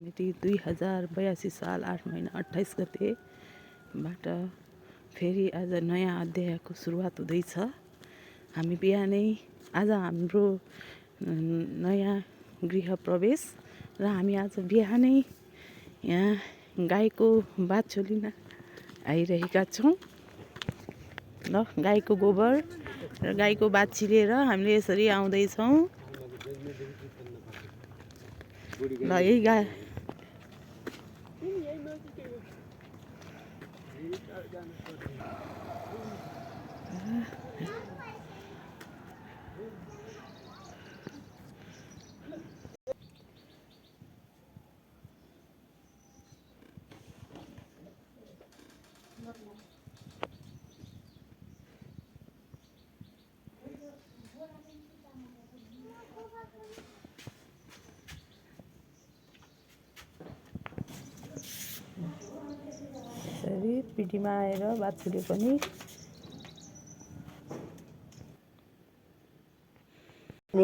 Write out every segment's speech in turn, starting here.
मिति 2082 साल 8 महिना 28 गतेबाट फेरि आज नयाँ अध्यायको सुरुवात हुँदैछ। हामी बिहानै आज हाम्रो नयाँ गृह प्रवेश र हामी आज बिहानै यहाँ गाईको बाछो लिन आइरहेका छौँ। ल गाईको गोबर र गाईको बाछी लिएर हामीले यसरी आउँदैछौँ। ल यही गाई यसरी पिठीमा आएर बाछुले पनि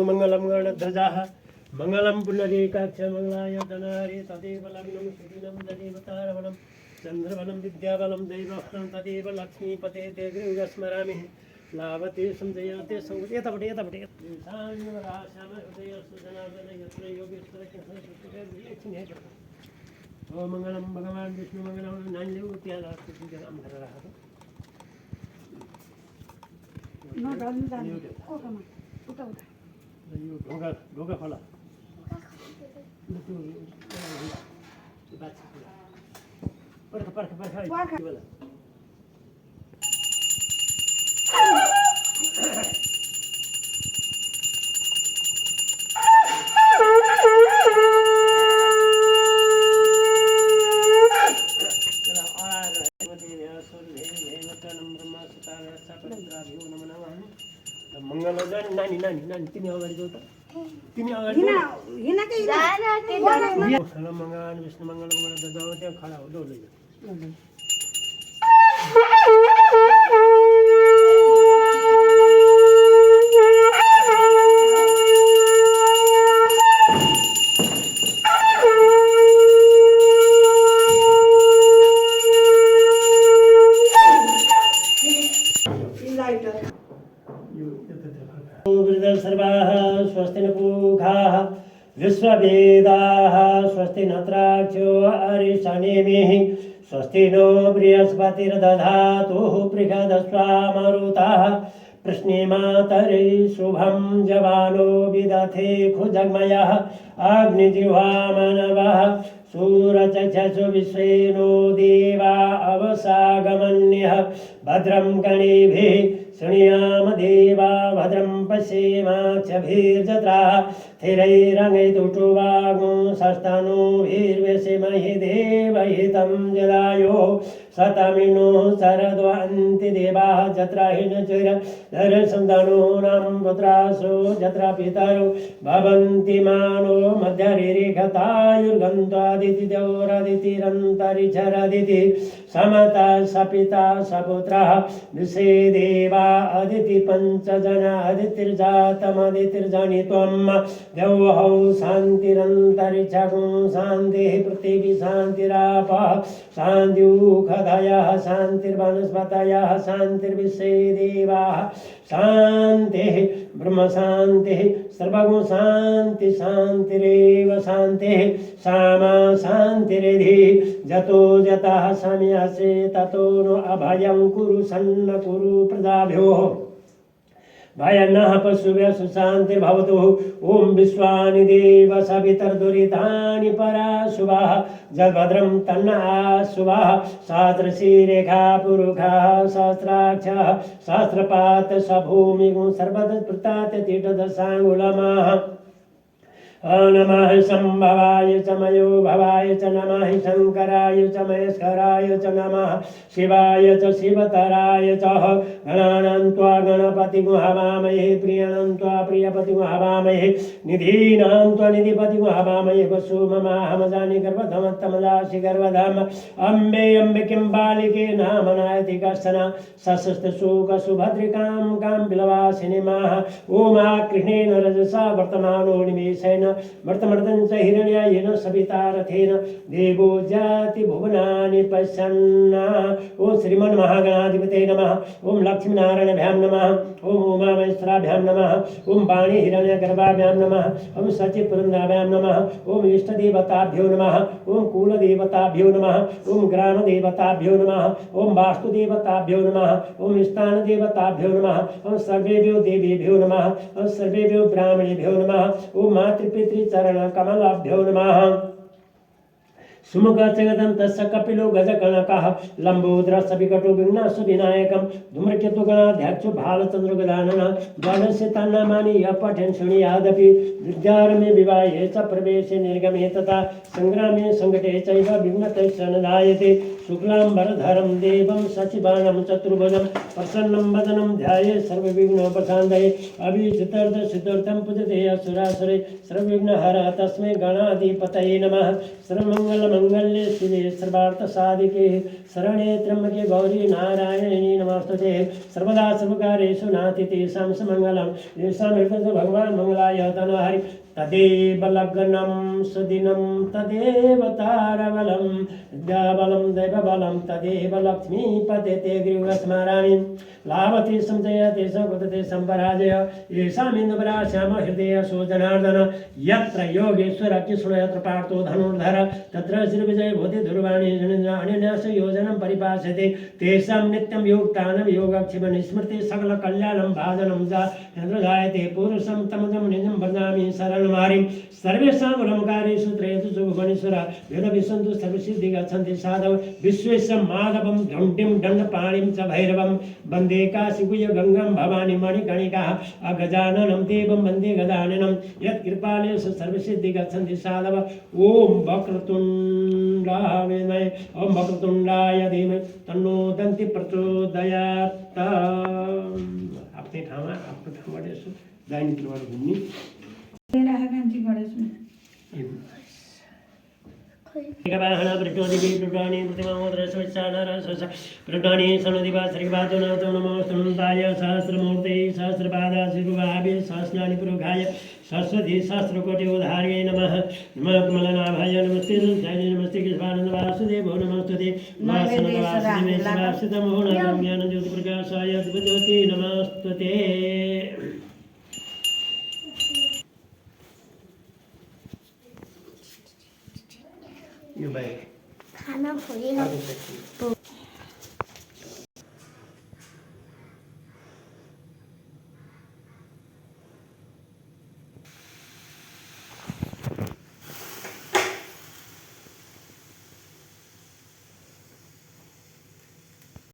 मङ्गलं गणध्वजाः मङ्गलं पुण्डरीकाक्ष मङ्गलाय धनारे तदेव लग्नं सुदिनं तदेव तारवनं चन्द्रवनं विद्याबलं दैवहनं तदेव लक्ष्मीपते ते गृहस्मरामि लाभते सञ्जयते यतापट्टि ओ मङ्गलं भगवान् विष्णु मङ्गलं नानीले त्यहाँ यो ढोका खोला नानी नानी नानी तिमी अगाडि जाऊ त तिमी अगाडि मङ्गल विष्णु मङ्गल जाऊ त्यहाँ खडा हो डोलो सर्वाः स्वस्ति न पूषाः विश्ववेदाः स्वस्ति न त्राक्षो अरिष्टनेमिः स्वस्ति नो बृहस्पतिर्दधातु बृहदस्वामरुतः प्रश्नेमातरे शुभं जवानो विदथे खुजग्मयः अग्निजिह्वा मानवः सूरचक्षसु विश्वेनो देवा अवसागमन्यः भद्रं गणेभिः शृणुयाम देवा भद्रं पश्येमाक्षभिर्जत्राः स्थिरैरङ्गैस्तुष्टुवागुंसस्तनूभिर्व्यसेमहि देवहितं जदायो शतमिनो शरद्वन्ति देवाः जत्रा हिनचिरधरसन्तानूनां पुत्रासो जत्रा पितरो भवन्ति मानो मध्यरिरिघतायुर्गन्त्वादितिजोरदितिरन्तरिक्षरदिति समता सपिता सपुत्रः विषे देवा अदिति पञ्चजना अदितिर्जातमदितिर्जनित्वं देवहौ शान्तिरन्तरिक्षगुं शान्तिः पृथिवी शान्तिरापः शान्त्युखदयः शान्तिर्वनस्पतयः शान्तिर्विश्वे देवाः शान्तिः ब्रह्मशान्तिः सर्वगुण शान्ति शान्तिरेव शान्तिः सामा शान्तिरिधि जतो जतः समयसे ततो नो अभयं कुरु सन्न कुरु प्रजाभ्यो भयन्नः पशुभ्यः सुशान्तिर्भवतु ॐ विश्वानि देव सवितर्दुरितानि पराशुभाः जगभद्रं तन्नः शुभाः सहस्रशीरेखा पुरुषः सहस्राक्षः सहस्रपात सभूमिगुं सर्वतस्पृतात् तीर्थदशाङ्गुलमाः नमः संभवाय च मयो भवाय च नमः शंकराय च महेश्वराय च नमः शिवाय च शिवतराय च गणानां त्वा गणपतिं हवामहे प्रियाणां त्वा प्रियपतिं हवामहे निधीनां त्वा निधिपतिं हवामहे वसुममाहमजानि गर्भधमत्तमदासि गर्भधाम अम्बे अम्बिकिं बालिके नाम नायति कश्चन सशस्तशोकसुभद्रिकां कां बिलवासिनीमाः ओमा कृष्णेन रजसा वर्तमानो निमेषेण मर्तमर्दं च हिरण्यायेन सविता रथेन देवो जाति भुवनानि पश्यन्। ओम श्रीमन्महागणाधिपते नमः। ओम लक्ष्मीनारायणाभ्यां नमः। ओम उमामहेश्वराभ्यां नमः। ओम वाणी हिरण्यगर्भाभ्यां नमः। ओम सचिपुरन्दाभ्यां नमः। ओम इष्टदेवताभ्यो नमः। ओम कुलदेवताभ्यो नमः। ओम ग्रामदेवताभ्यो नमः। ओम वास्तुदेवताभ्यो नमः। ओम स्थानदेवताभ्यो नमः। ओम सर्वेभ्यो देवेभ्यो नमः। ओम सर्वेभ्यो ब्राह्मणेभ्यो नमः। ओम मातृपितृचरणकमलाभ्यो नमः। सुमुखचगदन्तस्य कपिलो गजकणकः लम्बोदरस्य विकटो विघ्नस्य विनायकं धूम्रकेतुगणाध्यक्षो भालचन्द्रगजाननः द्वादशतान्नामानि यः पठन् शृणुयादपि विद्यारम्भे विवाहे च प्रवेशे निर्गमे तथा सङ्ग्रामे सङ्कटे चैव विघ्नतैश्च न जायते। शुक्लाम्बरधरं देवं सचिवानं चतुर्भुजं प्रसन्नं वदनं ध्याये सर्वविघ्नोपशान्तये अभिजितार्थसिद्ध्यर्थं पूजते असुरासुरे सर्वविघ्नहरः तस्मै गणाधिपतये नमः। सर्वमङ्गलमङ्गल्ये शिवे सर्वार्थसाधिके शरण्ये त्र्यम्बके गौरी नारायणी नमोस्तुते। सर्वदा सर्वकार्येषु नास्ति तेषां सुमङ्गलं येषां हृदये भगवान् मंगलाय तनोहरि तदेव लग्नं सुदिनं तदेव तारबलं विद्याबलं दैवबलं तदेव लक्ष्मीपते ते गृहस्मरामि लाभते संजयते सकुतते संपराजय येषामिन्दुपरा श्याम हृदय सुजनार्दन यत्र योगेश्वर कृष्ण यत्र पार्थो धनुर्धर तत्र श्रीविजय भूति दुर्वाणी अनन्यास योजनं परिपास्यते तेषां नित्यं योक्तानं योगक्षेम स्मृति सकल कल्याणं भाजनं जायते पुरुषं तमजं निजं वदामि शरणमारिं सर्वेषां ब्रह्मकार्येषु त्रयेषु भुवनेश्वर वेदविसन्तु सर्वसिद्धि गच्छन्ति साधव विश्वेशं माधवं घण्टिं दण्डपाणिं च भैरवं वन्दे काशीपुय गंगं भवानी मणिकणिकाः अगजाननं देवं वन्दे गजाननं यत्कृपालेषु सर्वसिद्धि गच्छन्ति साधव। ओम वक्रतुण्डाय विद्महे ओम वक्रतुण्डाय धीमहि तन्नो दन्ति प्रचोदयात्। आफ्नै ठाउँमा आफ्नो ठाउँबाट यसो दाहिनेतिरबाट घुम्ने सहस्रमूर्ते सहस्रपादाशिरुभावे सहस्राणि पुरुषाय सरस्वती सहस्रकोटि उद्धार्यै नमः। नमः कमलनाभाय नमस्ते नमस्ते कृष्णानंद वासुदेवो नमस्ते वासनवासुदेवे शिवासुतमो नमः ज्ञानज्योतिप्रकाशाय ज्योति नमस्ते। यो भाइ खाना खोइ